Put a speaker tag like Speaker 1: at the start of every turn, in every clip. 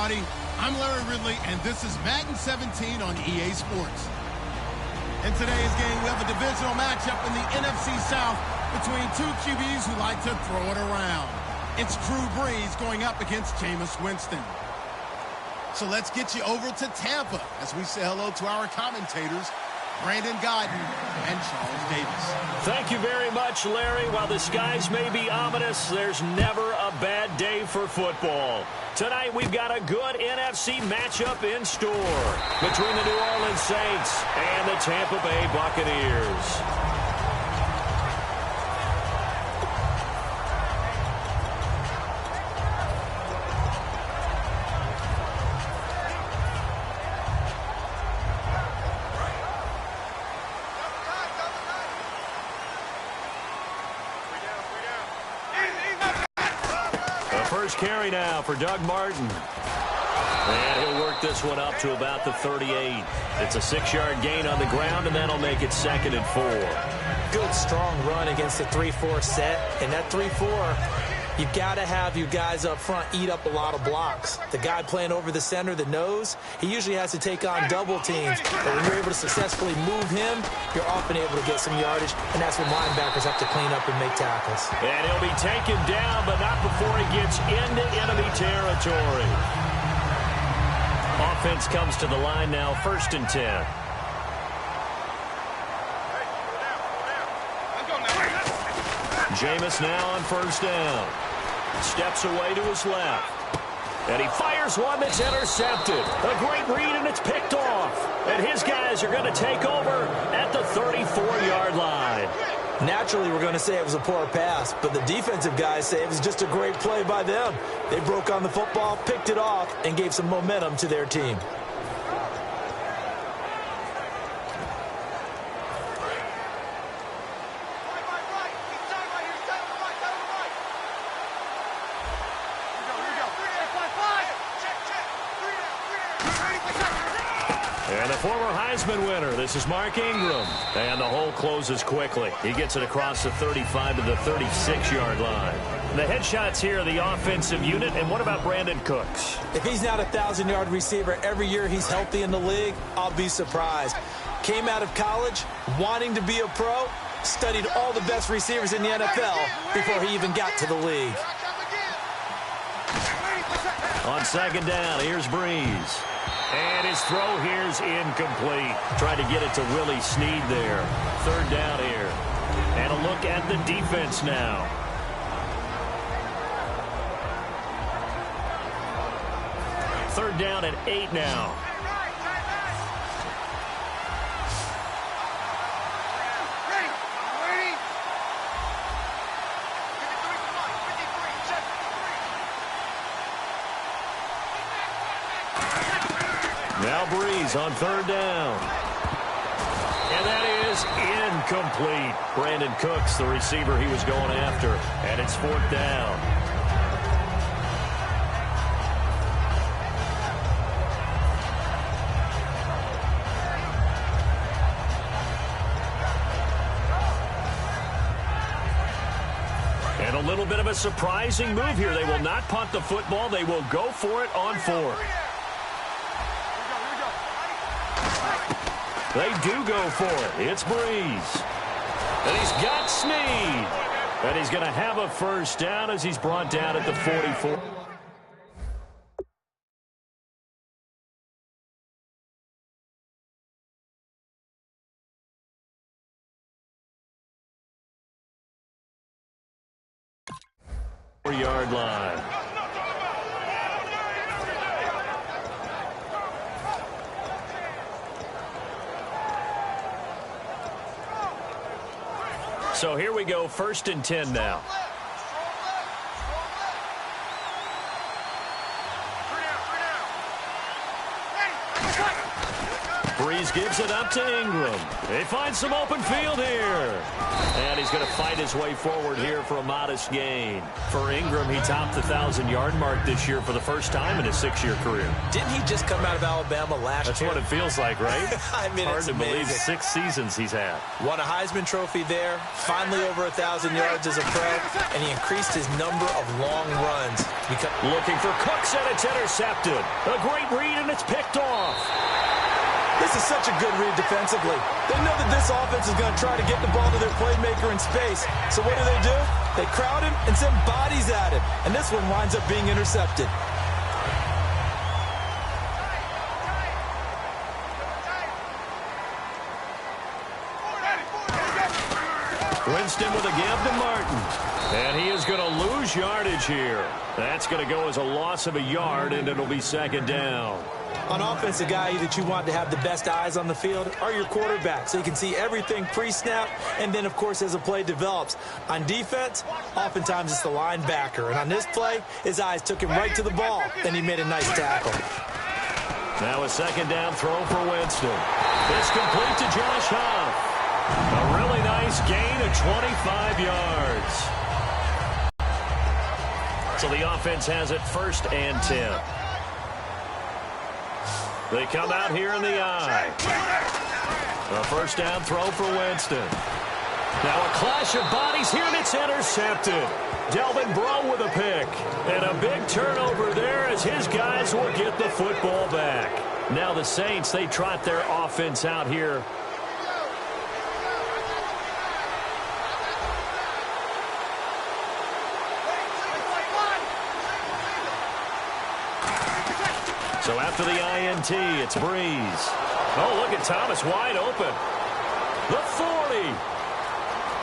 Speaker 1: everybody. I'm Larry Ridley, and this is Madden 17 on EA Sports. In today's game, we have a divisional matchup in the NFC South between two QBs who like to throw it around. It's Drew Brees going up against Jameis Winston. So let's get you over to Tampa as we say hello to our commentators, Brandon Godden and Charles Davis.
Speaker 2: Thank you very much, Larry. While the skies may be ominous, there's never a bad day for football. Tonight, we've got a good NFC matchup in store between the New Orleans Saints and the Tampa Bay Buccaneers. First carry now for Doug Martin. And he'll work this one up to about the 38. It's a 6-yard gain on the ground, and that'll make it 2nd and 4.
Speaker 3: Good, strong run against the 3-4 set. And that 3-4, you've got to have you guys up front eat up a lot of blocks. The guy playing over the center, the nose, he usually has to take on double teams. But when you're able to successfully move him, you're often able to get some yardage, and that's when linebackers have to clean up and make tackles.
Speaker 2: And he'll be taken down, but not before he gets into enemy territory. Offense comes to the line now, 1st and 10. Jameis now on 1st down. Steps away to his left. And he fires one that's intercepted. A great read, and it's picked off. And his guys are going to take over at the 34-yard line.
Speaker 3: Naturally, we're going to say it was a poor pass, but the defensive guys say it was just a great play by them. They broke on the football, picked it off, and gave some momentum to their team.
Speaker 2: And the former Heisman winner, this is Mark Ingram. And the hole closes quickly. He gets it across the 35 to the 36-yard line. The headshots here are the offensive unit. And what about Brandon Cooks?
Speaker 3: If he's not a 1,000-yard receiver every year he's healthy in the league, I'll be surprised. Came out of college wanting to be a pro, studied all the best receivers in the NFL before he even got to the league.
Speaker 2: On 2nd down, here's Brees. And his throw here's incomplete. Trying to get it to Willie Snead there. 3rd down here. And a look at the defense now. Third down at 8 now. Now Brees on 3rd down. And that is incomplete. Brandon Cooks, the receiver he was going after. And it's 4th down. And a little bit of a surprising move here. They will not punt the football. They will go for it on 4th. They do go for it. It's Brees. And he's got Snead. And he's going to have a 1st down as he's brought down at the 44. Yard line. So here we go, 1st and 10 now. Brees gives it up to Ingram. They find some open field here. And he's he's going to fight his way forward here for a modest gain. For Ingram, he topped the 1,000-yard mark this year for the first time in his 6-year career.
Speaker 3: Didn't he just come out of Alabama last year?
Speaker 2: That's what it feels like, right?
Speaker 3: I mean,
Speaker 2: hard
Speaker 3: it's
Speaker 2: to
Speaker 3: amazing.
Speaker 2: believe 6 seasons he's had.
Speaker 3: Won a Heisman Trophy there, finally over 1,000 yards as a pro, and he increased his number of long runs.
Speaker 2: Looking for Cooks, and it's intercepted. A great read, and it's picked off.
Speaker 3: This is such a good read defensively. They know that this offense is going to try to get the ball to their playmaker in space. So what do? They crowd him and send bodies at him. And this one winds up being intercepted.
Speaker 2: Winston with a give to Martin. And he is going to lose yardage here. That's going to go as a loss of a yard, and it'll be second down.
Speaker 3: On offense, the guy that you want to have the best eyes on the field are your quarterback, so you can see everything pre-snap, and then, of course, as the play develops. On defense, oftentimes it's the linebacker. And on this play, his eyes took him right to the ball, and he made a nice tackle.
Speaker 2: Now a second down throw for Winston. It's complete to Josh Huff. A really nice gain of 25 yards. So the offense has it 1st and 10. They come out here in the eye. A first down throw for Winston. Now a clash of bodies here, and it's intercepted. Delvin Breaux with a pick. And a big turnover there as his guys will get the football back. Now the Saints, they trot their offense out here. So after the INT, it's Breeze. Oh, look at Thomas wide open. The 40,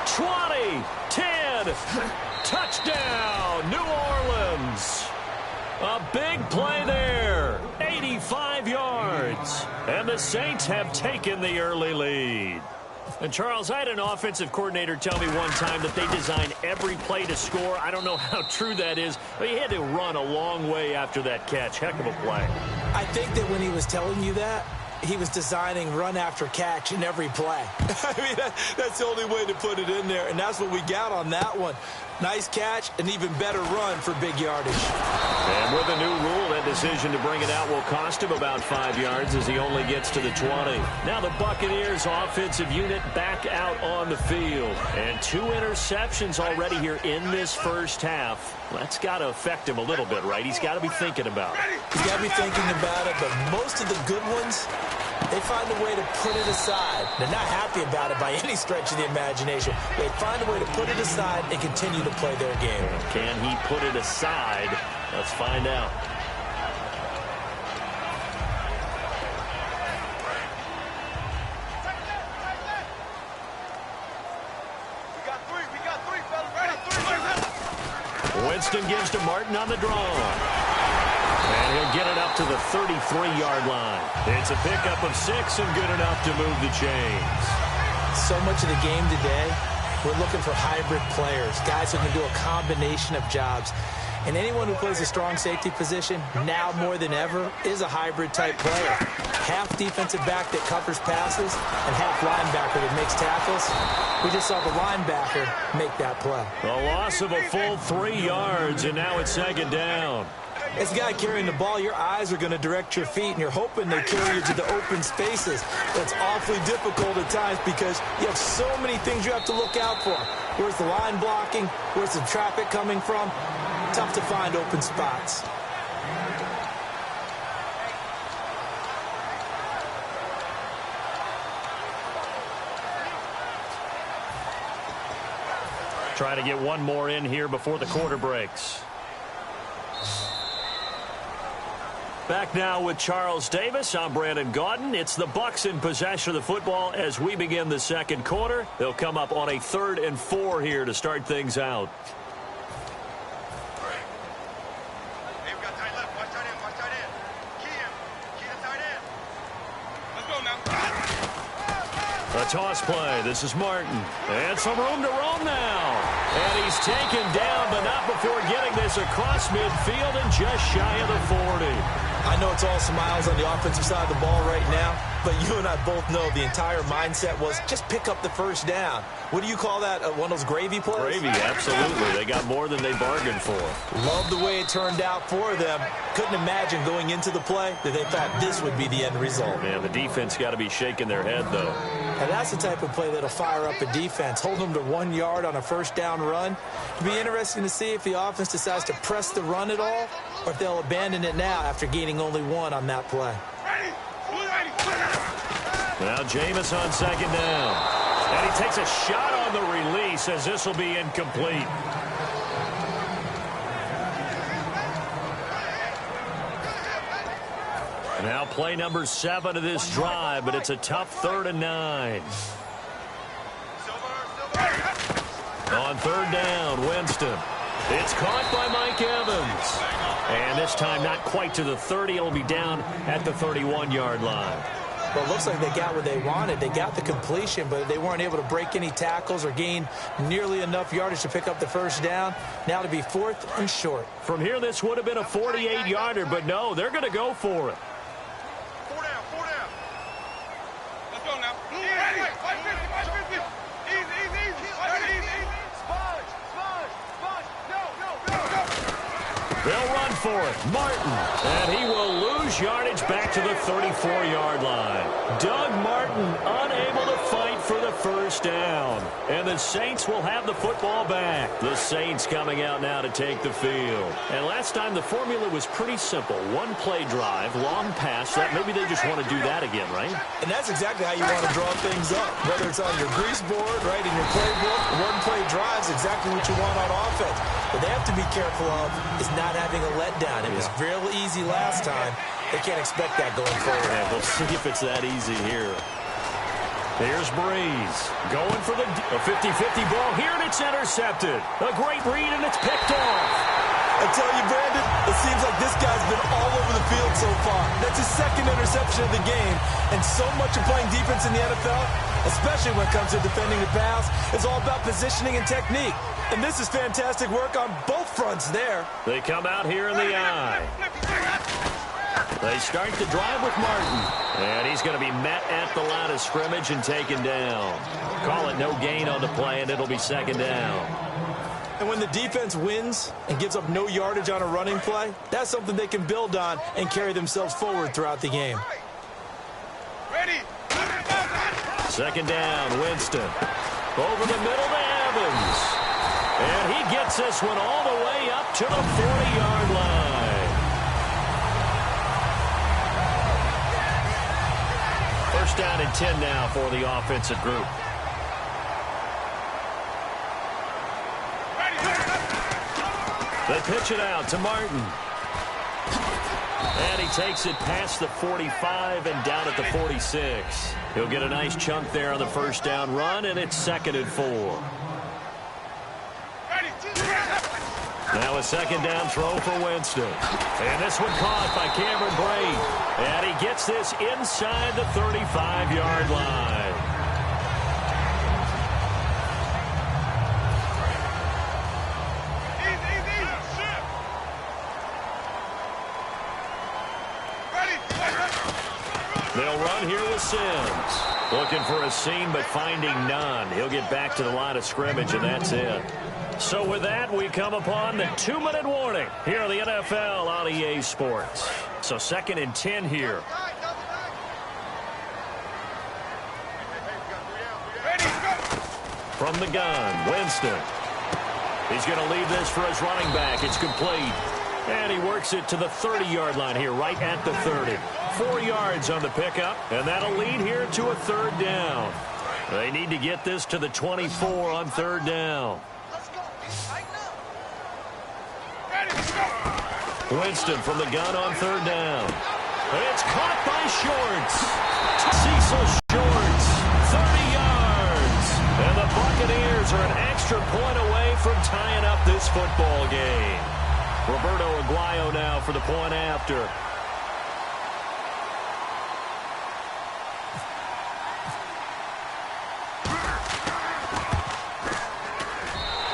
Speaker 2: 20, 10, touchdown, New Orleans. A big play there, 85 yards. And the Saints have taken the early lead. And, Charles, I had an offensive coordinator tell me one time that they design every play to score. I don't know how true that is, but he had to run a long way after that catch. Heck of a play.
Speaker 3: I think that when he was telling you that, he was designing run after catch in every play. I mean, that's the only way to put it in there, and that's what we got on that one. Nice catch, an even better run for big yardage.
Speaker 2: And with a new rule, that decision to bring it out will cost him about 5 yards as he only gets to the 20. Now the Buccaneers offensive unit back out on the field. And 2 interceptions already here in this first half. That's got to affect him a little bit, right? He's got to be thinking about it.
Speaker 3: He's got to be thinking about it, but most of the good ones, they find a way to put it aside. They're not happy about it by any stretch of the imagination. They find a way to put it aside and continue to play their game.
Speaker 2: Can he put it aside? Let's find out. Winston gives to Martin on the draw. And he'll get it up to the 33-yard line. It's a pickup of 6 and good enough to move the chains.
Speaker 3: So much of the game today, we're looking for hybrid players, guys who can do a combination of jobs. And anyone who plays a strong safety position, now more than ever, is a hybrid-type player. Half defensive back that covers passes and half linebacker that makes tackles. We just saw the linebacker make that play.
Speaker 2: A loss of a full 3 yards, and now it's second down.
Speaker 3: As a guy carrying the ball, your eyes are going to direct your feet, and you're hoping they carry you to the open spaces. That's awfully difficult at times because you have so many things you have to look out for. Where's the line blocking? Where's the traffic coming from? Tough to find open spots.
Speaker 2: Trying to get one more in here before the quarter breaks. Back now with Charles Davis. I'm Brandon Gaudin. It's the Bucs in possession of the football as we begin the second quarter. They'll come up on a 3rd and 4 here to start things out. A toss play. This is Martin. And some room to roam now. And he's taken down, but not before getting this across midfield and just shy of the 40.
Speaker 3: I know it's all smiles on the offensive side of the ball right now, but you and I both know the entire mindset was just pick up the first down. What do you call that? One of those gravy plays?
Speaker 2: Gravy, absolutely. They got more than they bargained for.
Speaker 3: Love the way it turned out for them. Couldn't imagine going into the play that they thought this would be the end result.
Speaker 2: Man, the defense got to be shaking their head, though.
Speaker 3: And that's the type of play that'll fire up a defense. Hold them to 1 yard on a first down run. It'll be interesting to see if the offense decides to press the run at all, or if they'll abandon it now after gaining only 1 on that play.
Speaker 2: Now Jameis on second down. And he takes a shot on the release as this will be incomplete. Now play number 7 of this drive, but it's a tough 3rd and 9. On 3rd down, Winston. It's caught by Mike Evans. And this time not quite to the 30. It'll be down at the 31-yard line.
Speaker 3: Well, it looks like they got what they wanted. They got the completion, but they weren't able to break any tackles or gain nearly enough yardage to pick up the first down. Now to be 4th and short.
Speaker 2: From here, this would have been a 48-yarder, but no, they're going to go for it.
Speaker 4: 4 down. Let's go now. Easy.
Speaker 2: They'll run for it. Martin. And he will lose yardage back to the 34-yard line. Doug Martin unable to fight for the first down. And the Saints will have the football back. The Saints coming out now to take the field. And last time the formula was pretty simple. 1 play drive, long pass. That maybe they just want to do that again, right?
Speaker 3: And that's exactly how you want to draw things up. Whether it's on your grease board, right, in your playbook, 1 play drive is exactly what you want on offense. What they have to be careful of is not having a letdown. It was real easy last time. They can't expect that going forward.
Speaker 2: Yeah, we'll see if it's that easy here. Here's Breeze going for the 50-50 ball here, and it's intercepted. A great read, and it's picked off.
Speaker 3: I tell you, Brandon, it seems like this guy's been all over the field so far. That's his 2nd interception of the game, and so much of playing defense in the NFL, especially when it comes to defending the pass, is all about positioning and technique. And this is fantastic work on both fronts there.
Speaker 2: They come out here in the eye. They start the drive with Martin. And he's going to be met at the line of scrimmage and taken down. Call it no gain on the play, and it'll be 2nd down.
Speaker 3: And when the defense wins and gives up no yardage on a running play, that's something they can build on and carry themselves forward throughout the game.
Speaker 4: Ready.
Speaker 2: 2nd down, Winston. Over the middle to Evans. And he gets this one all the way up to the 40-yard line. First down and 10 now for the offensive group. They pitch it out to Martin. And he takes it past the 45 and down at the 46. He'll get a nice chunk there on the first down run, and it's 2nd and 4. Now a 2nd down throw for Winston. And this one caught by Cameron Brate. And he gets this inside the 35-yard line. They'll run here with Sims. Looking for a seam, but finding none. He'll get back to the line of scrimmage, and that's it. So with that, we come upon the 2-minute warning here on the NFL on EA Sports. So 2nd and 10 here. From the gun, Winston. He's going to leave this for his running back. It's complete. And he works it to the 30-yard line here, right at the 30. 4 yards on the pickup, and that'll lead here to a 3rd down. They need to get this to the 24 on 3rd down. Winston from the gun on 3rd down. It's caught by Shorts. Cecil Shorts, 30 yards. And the Buccaneers are an extra point away from tying up this football game. Roberto Aguayo now for the point after.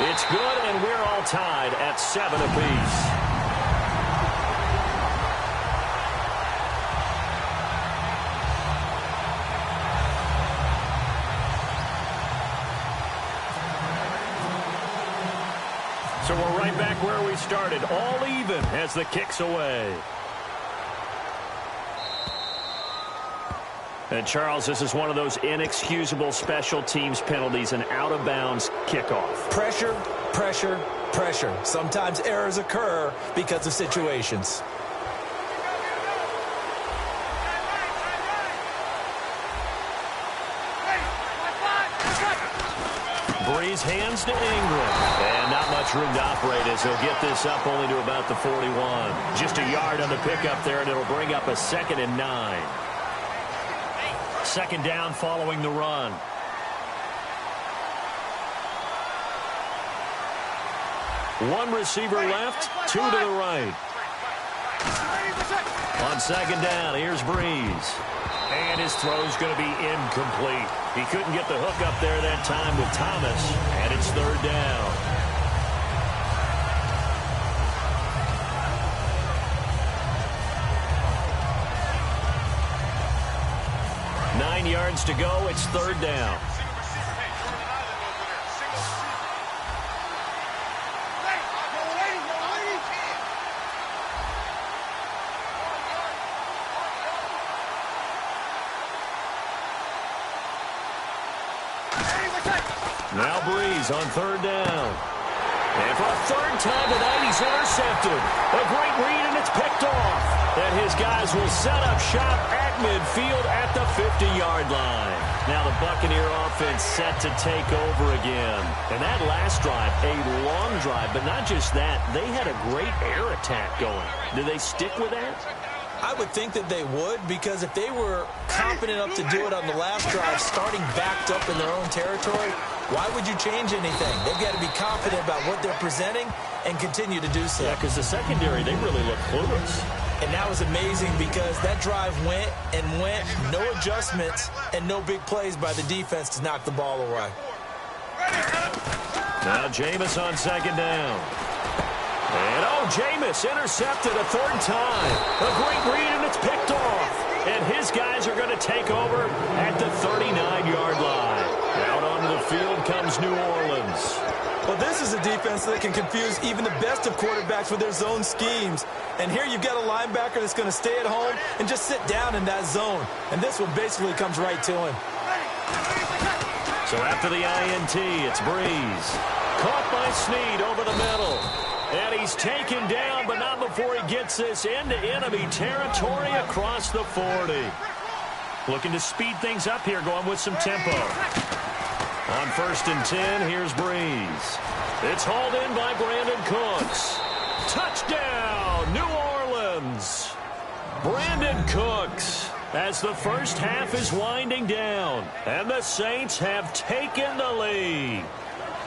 Speaker 2: It's good, and we're all tied at 7 apiece. So we're right back where we started, all even as the kick's away. And, Charles, this is one of those inexcusable special teams penalties, an out-of-bounds kickoff.
Speaker 3: Pressure, pressure, pressure. Sometimes errors occur because of situations.
Speaker 2: Breeze hands to Ingram. And not much room to operate as he'll get this up only to about the 41. Just a yard on the pickup there, and it'll bring up a 2nd and 9. 2nd down following the run. One receiver left, 2 to the right. On 2nd down, here's Breeze. And his throw's going to be incomplete. He couldn't get the hook up there that time with Thomas, and it's 3rd down. Nine yards to go. It's 3rd down. Now Breeze on 3rd down. And for a 3rd time tonight, he's intercepted. A great read, and it's picked off. And his guys will set up shop at midfield at the 50-yard line. Now the Buccaneer offense set to take over again. And that last drive, a long drive, but not just that. They had a great air attack going. Do they stick with that?
Speaker 3: I would think that they would, because if they were confident enough to do it on the last drive, starting backed up in their own territory, why would you change anything? They've got to be confident about what they're presenting and continue to do so.
Speaker 2: Yeah, because the secondary, they really look clueless.
Speaker 3: And that was amazing because that drive went and went, no adjustments, and no big plays by the defense to knock the ball away.
Speaker 2: Now Jameis on 2nd down. And, Jameis intercepted a 3rd time. A great read, and it's picked off. And his guys are going to take over at the 39-yard line. Out onto the field comes New Orleans.
Speaker 3: Well, this is a defense that can confuse even the best of quarterbacks with their zone schemes. And here you've got a linebacker that's going to stay at home and just sit down in that zone. And this one basically comes right to him.
Speaker 2: So after the INT, it's Breeze. Caught by Snead over the middle. And he's taken down, but not before he gets this into enemy territory across the 40. Looking to speed things up here, going with some tempo. On 1st and 10, here's Breeze. It's hauled in by Brandon Cooks. Touchdown, New Orleans. Brandon Cooks, as the first half is winding down, and the Saints have taken the lead.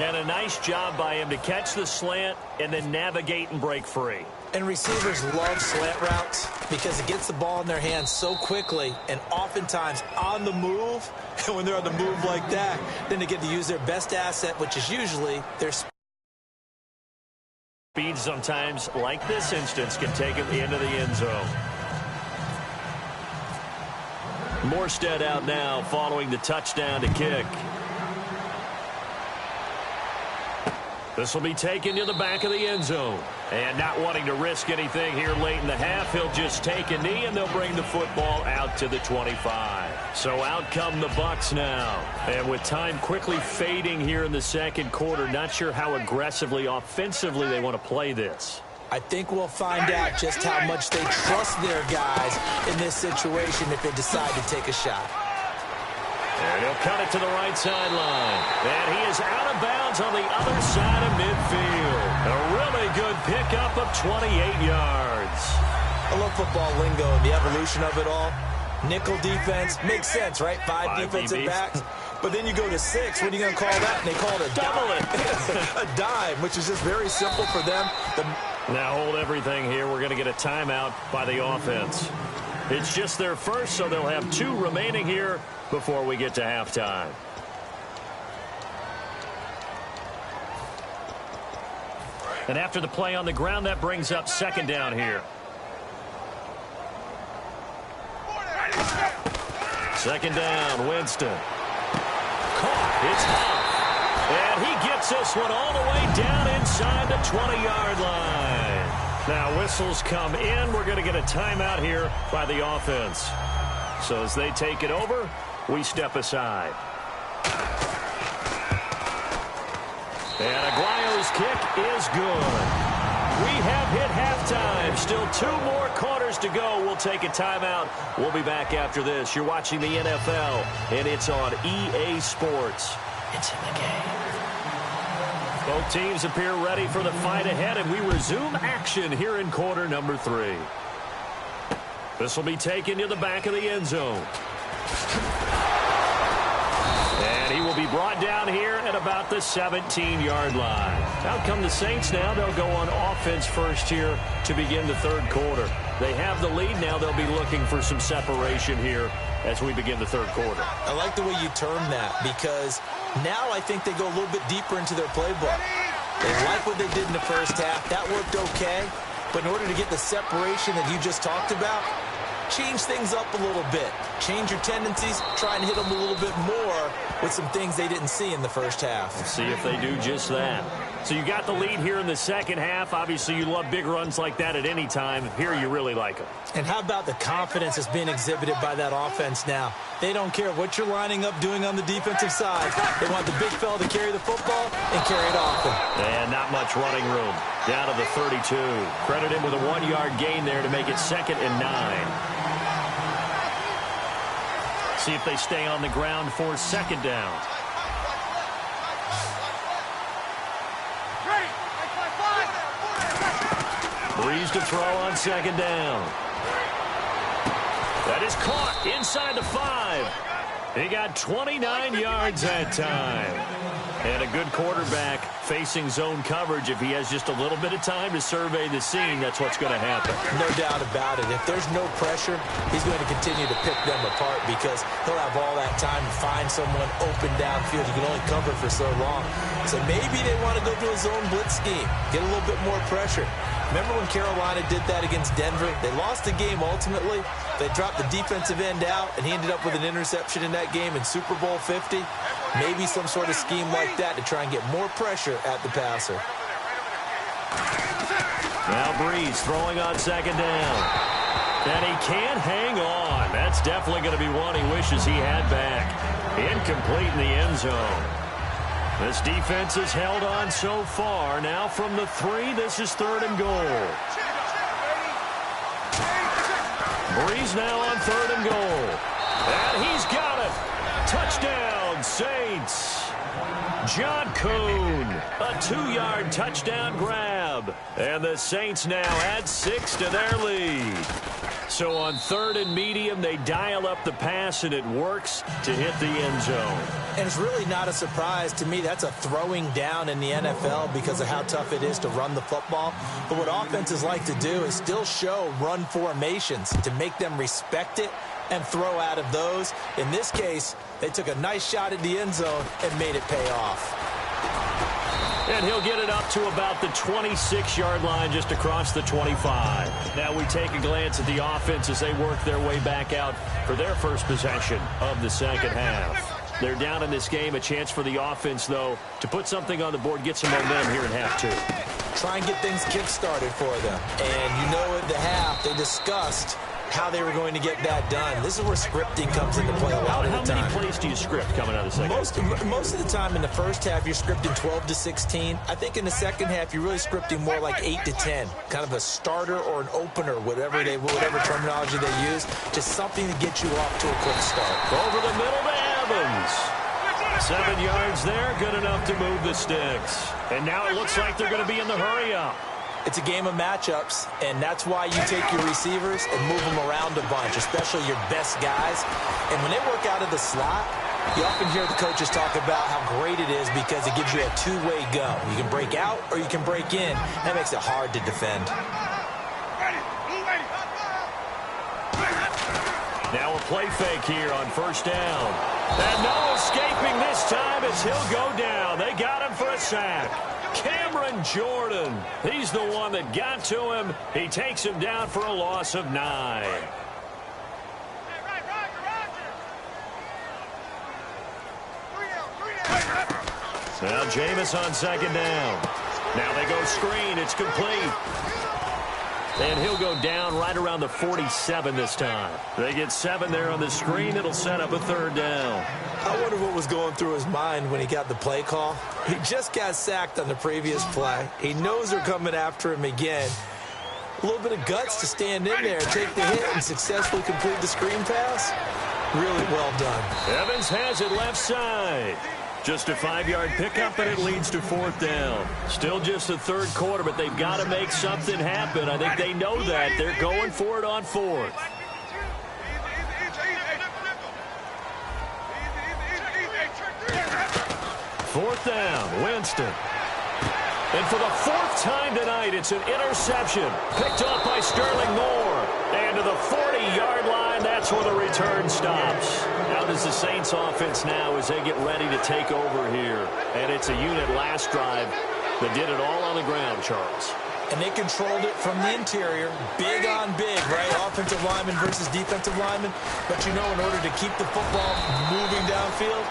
Speaker 2: And a nice job by him to catch the slant and then navigate and break free.
Speaker 3: And receivers love slant routes because it gets the ball in their hands so quickly and oftentimes on the move. And when they're on the move like that, then they get to use their best asset, which is usually their
Speaker 2: speed. Sometimes, like this instance, can take him into the end zone. Morstead out now following the touchdown to kick. This will be taken to the back of the end zone. And not wanting to risk anything here late in the half, he'll just take a knee, and they'll bring the football out to the 25. So out come the Bucs now. And with time quickly fading here in the 2nd quarter, not sure how aggressively, offensively they want to play this.
Speaker 3: I think we'll find out just how much they trust their guys in this situation if they decide to take a shot.
Speaker 2: And he'll cut it to the right sideline. And he is out of bounds on the other side of midfield. A really good pickup of 28 yards.
Speaker 3: I love football lingo and the evolution of it all. Nickel defense makes sense, right? Five defensive
Speaker 2: DBs.
Speaker 3: backs. But then you go to 6. What are you going to call that? And they call it a
Speaker 2: Double
Speaker 3: dime. A dime, which is just very simple for them.
Speaker 2: Now hold everything here. We're going to get a timeout by the offense. It's just their first, so they'll have 2 remaining here before we get to halftime. And after the play on the ground, that brings up 2nd down here. 2nd down, Winston. Caught. It's off. And he gets this one all the way down inside the 20-yard line. Now whistles come in. We're going to get a timeout here by the offense. So as they take it over, we step aside. And Aguayo's kick is good. We have hit halftime. Still 2 more quarters to go. We'll take a timeout. We'll be back after this. You're watching the NFL, and it's on EA Sports. It's in the game. Both teams appear ready for the fight ahead, and we resume action here in quarter number 3. This will be taken to the back of the end zone. And he will be brought down here at about the 17-yard line. Out come the Saints now. They'll go on offense first here to begin the third quarter. They have the lead now. They'll be looking for some separation here as we begin the third quarter.
Speaker 3: I like the way you term that, because now I think they go a little bit deeper into their playbook. They like what they did in the first half. That worked okay. But in order to get the separation that you just talked about, change things up a little bit. Change your tendencies. Try and hit them a little bit more with some things they didn't see in the first half.
Speaker 2: See if they do just that. So you got the lead here in the second half. Obviously, you love big runs like that at any time. Here, you really like them.
Speaker 3: And how about the confidence that's being exhibited by that offense now? They don't care what you're lining up doing on the defensive side. They want the big fella to carry the football and carry it often.
Speaker 2: And not much running room. Down to the 32. Credit him with a 1-yard gain there to make it 2nd and 9. See if they stay on the ground for 2nd down. Breeze to throw on 2nd down. That is caught inside the 5. He got 29 yards that time. And a good quarterback facing zone coverage. If he has just a little bit of time to survey the scene, that's what's going to happen.
Speaker 3: No doubt about it. If there's no pressure, he's going to continue to pick them apart because he'll have all that time to find someone open downfield. You can only cover for so long. So maybe they want to go to a zone blitz scheme, get a little bit more pressure. Remember when Carolina did that against Denver? They lost the game ultimately. They dropped the defensive end out, and he ended up with an interception in that game in Super Bowl 50. Maybe some sort of scheme like that to try and get more pressure at the passer.
Speaker 2: Now Breeze throwing on 2nd down. And he can't hang on. That's definitely going to be one he wishes he had back. Incomplete in the end zone. This defense has held on so far. Now from the 3, this is 3rd and goal. Breeze now on 3rd and goal. And he's got it. Touchdown, Saints. John Kuhn, a 2-yard touchdown grab. And the Saints now add 6 to their lead. So on 3rd and medium, they dial up the pass, and it works to hit the end zone.
Speaker 3: And it's really not a surprise to me. That's a throwing down in the NFL because of how tough it is to run the football. But what offenses like to do is still show run formations to make them respect it and throw out of those. In this case, they took a nice shot at the end zone and made it pay off.
Speaker 2: And he'll get it up to about the 26-yard line, just across the 25. Now we take a glance at the offense as they work their way back out for their first possession of the second half. They're down in this game. A chance for the offense, though, to put something on the board, get some momentum here in half 2.
Speaker 3: Try and get things kick-started for them. And you know at the half, they discussed how they were going to get that done. This is where scripting comes into play a lot of the time.
Speaker 2: How many plays do you script coming out of the second half?
Speaker 3: Most of the time in the first half, you're scripting 12 to 16. I think in the second half, you're really scripting more like 8 to 10. Kind of a starter or an opener, whatever terminology they use. Just something to get you off to a quick start.
Speaker 2: Over the middle to Evans. 7 yards there, good enough to move the sticks. And now it looks like they're going to be in the hurry-up.
Speaker 3: It's a game of matchups, and that's why you take your receivers and move them around a bunch, especially your best guys. And when they work out of the slot, you often hear the coaches talk about how great it is because it gives you a two-way go. You can break out or you can break in. That makes it hard to defend.
Speaker 2: Now a play fake here on 1st down. And no escaping this time as he'll go down. They got him for a sack. Cameron Jordan, he's the one that got to him. He takes him down for a loss of 9. Now Jameis on second down. Now they go screen. It's complete. And he'll go down right around the 47 this time. They get 7 there on the screen. It'll set up a third down.
Speaker 3: I wonder what was going through his mind when he got the play call. He just got sacked on the previous play. He knows they're coming after him again. A little bit of guts to stand in there, take the hit, and successfully complete the screen pass. Really well done.
Speaker 2: Evans has it left side. Just a 5-yard pickup, and it leads to 4th down. Still just the third quarter, but they've got to make something happen. I think they know that. They're going for it on 4th. Fourth down, Winston. And for the 4th time tonight, it's an interception. Picked off by Sterling Moore. And to the 40-yard line, that's where the return stops. How does the Saints offense now as they get ready to take over here? And it's a unit last drive that did it all on the ground, Charles.
Speaker 3: And they controlled it from the interior, big on big, right? Offensive lineman versus defensive lineman. But you know, in order to keep the football moving downfield,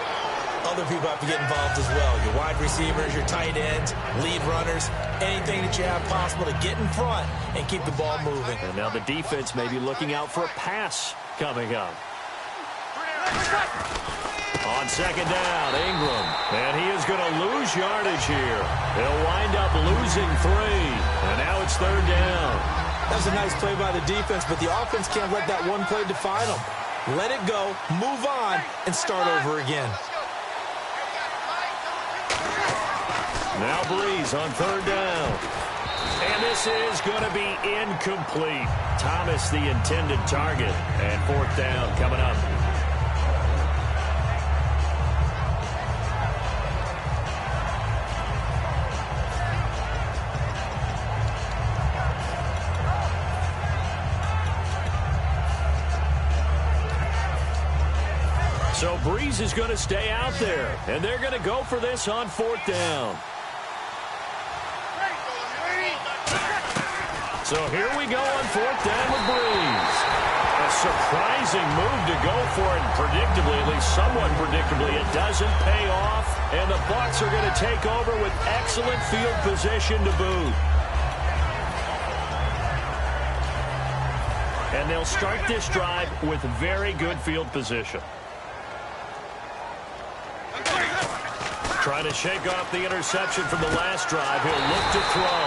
Speaker 3: other people have to get involved as well. Your wide receivers, your tight ends, lead runners, anything that you have possible to get in front and keep the ball moving.
Speaker 2: And now the defense may be looking out for a pass coming up. On second down, Ingram. And he is going to lose yardage here. He'll wind up losing 3. And now it's third down.
Speaker 3: That was a nice play by the defense, but the offense can't let that one play define them. Let it go, move on, and start over again.
Speaker 2: Now Breeze on third down. And this is going to be incomplete. Thomas the intended target. And 4th down coming up. So Breeze is going to stay out there. And they're going to go for this on 4th down. So here we go on 4th down with Breeze. A surprising move to go for it, and predictably, at least somewhat predictably, it doesn't pay off. And the Bucs are going to take over with excellent field position to boot. And they'll start this drive with very good field position. Trying to shake off the interception from the last drive. He'll look to throw.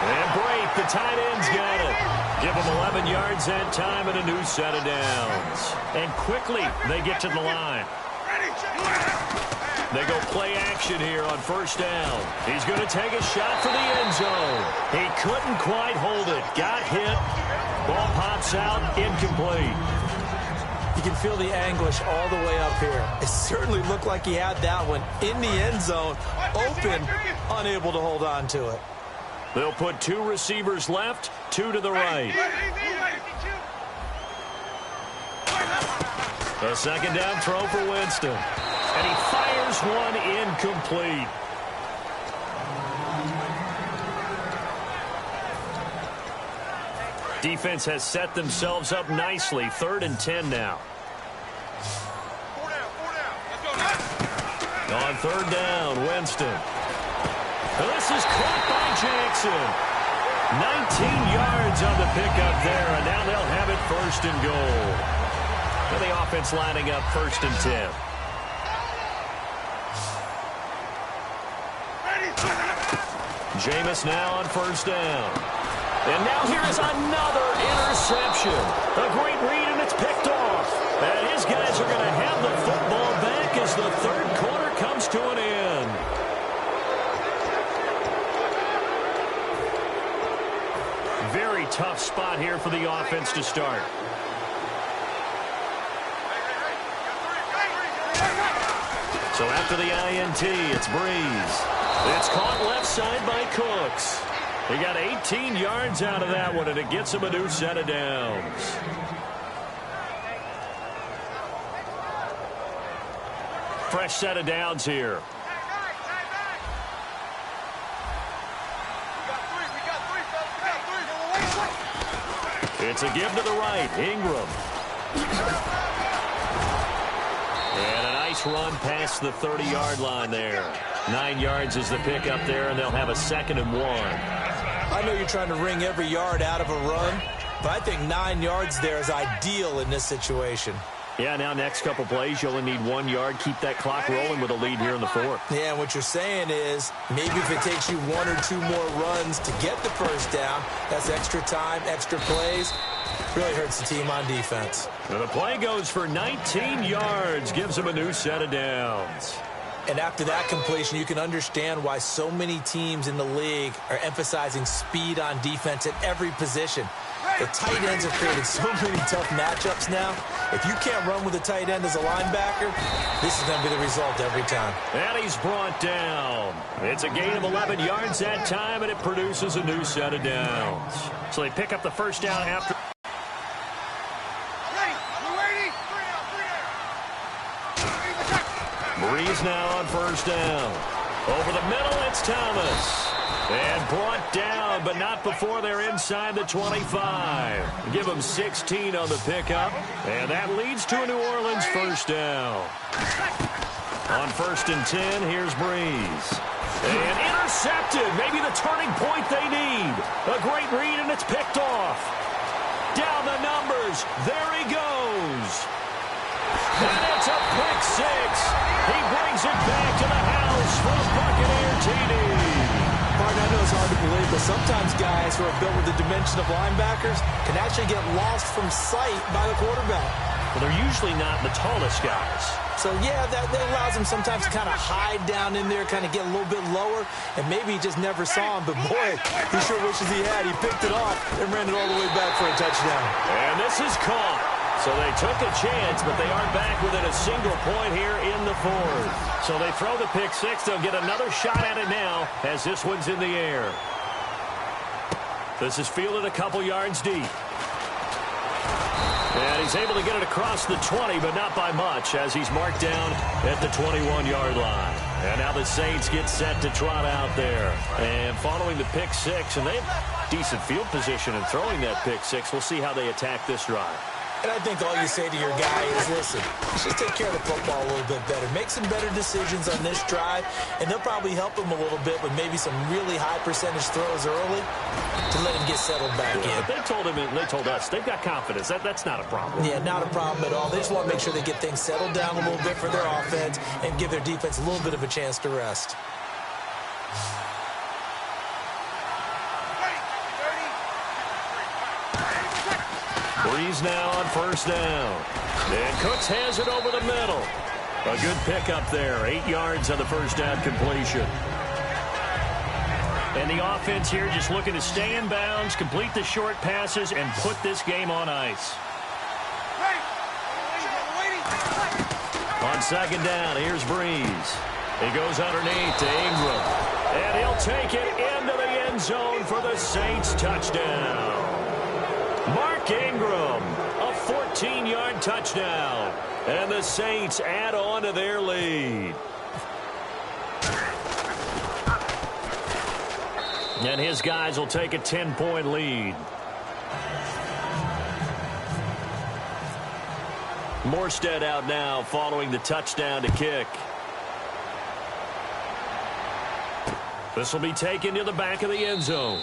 Speaker 2: And break. The tight end's got it. Give him 11 yards that time and a new set of downs. And quickly, they get to the line. They go play action here on 1st down. He's going to take a shot for the end zone. He couldn't quite hold it. Got hit. Ball pops out. Incomplete.
Speaker 3: You can feel the anguish all the way up here. It certainly looked like he had that one in the end zone, open, unable to hold on to it.
Speaker 2: They'll put 2 receivers left, 2 to the right. A second down throw for Winston. And he fires one incomplete. Defense has set themselves up nicely. 3rd and 10 now.
Speaker 4: 4 down. Let's go now.
Speaker 2: On 3rd down, Winston. And this is caught by Jackson. 19 yards on the pickup there, and now they'll have it 1st and goal. And the offense lining up 1st and 10. Jameis now on 1st down. And now here is another interception. A great read, and it's picked off. And his guys are going to have the football back as the 3rd quarter comes to an end. Very tough spot here for the offense to start. So after the INT, it's Breeze. It's caught left side by Cooks. He got 18 yards out of that one, and it gets him a new set of downs. Fresh set of downs here. It's a give to the right. Ingram. And a nice run past the 30-yard line there. 9 yards is the pick up there, and they'll have a 2nd and 1.
Speaker 3: I know you're trying to wring every yard out of a run, but I think 9 yards there is ideal in this situation.
Speaker 2: Yeah, now next couple plays, you only need 1 yard. Keep that clock rolling with a lead here in the 4th.
Speaker 3: Yeah, and what you're saying is maybe if it takes you 1 or 2 more runs to get the first down, that's extra time, extra plays. Really hurts the team on defense.
Speaker 2: Well, the play goes for 19 yards, gives them a new set of downs.
Speaker 3: And after that completion, you can understand why so many teams in the league are emphasizing speed on defense at every position. The tight ends have created so many tough matchups now. If you can't run with a tight end as a linebacker, this is going to be the result every time.
Speaker 2: And he's brought down. It's a gain of 11 yards that time, and it produces a new set of downs. So they pick up the first down after. Breeze now on first down. Over the middle, it's Thomas. And brought down, but not before they're inside the 25. Give them 16 on the pickup. And that leads to a New Orleans first down. On 1st and 10, here's Breeze. And intercepted. Maybe the turning point they need. A great read, and it's picked off. Down the numbers. There he goes. And it's a pick 6. He brings it back to the house for a Buccaneer TD.
Speaker 3: Mark, I know it's hard to believe, but sometimes guys who are built with the dimension of linebackers can actually get lost from sight by the quarterback.
Speaker 2: Well, they're usually not the tallest guys.
Speaker 3: So, yeah, that allows him sometimes to kind of hide down in there, kind of get a little bit lower, and maybe he just never saw him. But, boy, he sure wishes he had. He picked it off and ran it all the way back for a touchdown.
Speaker 2: And this is caught. So they took a chance, but they aren't back within a single point here in the 4th. So they throw the pick 6. They'll get another shot at it now as this one's in the air. This is fielded a couple yards deep. And he's able to get it across the 20, but not by much, as he's marked down at the 21-yard line. And now the Saints get set to trot out there. And following the pick 6, and they have decent field position in throwing that pick 6. We'll see how they attack this drive.
Speaker 3: And I think all you say to your guy is, listen, just take care of the football a little bit better. Make some better decisions on this drive, and they'll probably help him a little bit with maybe some really high percentage throws early to let him get settled back in.
Speaker 2: They told him, and they told us, they've got confidence. That's not a problem.
Speaker 3: Yeah, not a problem at all. They just want to make sure they get things settled down a little bit for their offense and give their defense a little bit of a chance to rest.
Speaker 2: Breeze now on first down. And Cooks has it over the middle. A good pickup there. 8 yards on the first down completion. And the offense here just looking to stay in bounds, complete the short passes, and put this game on ice. On second down, here's Breeze. He goes underneath to Ingram. And he'll take it into the end zone for the Saints touchdown. Mark Ingram, a 14-yard touchdown. And the Saints add on to their lead. And his guys will take a 10-point lead. Morstead out now following the touchdown to kick. This will be taken to the back of the end zone.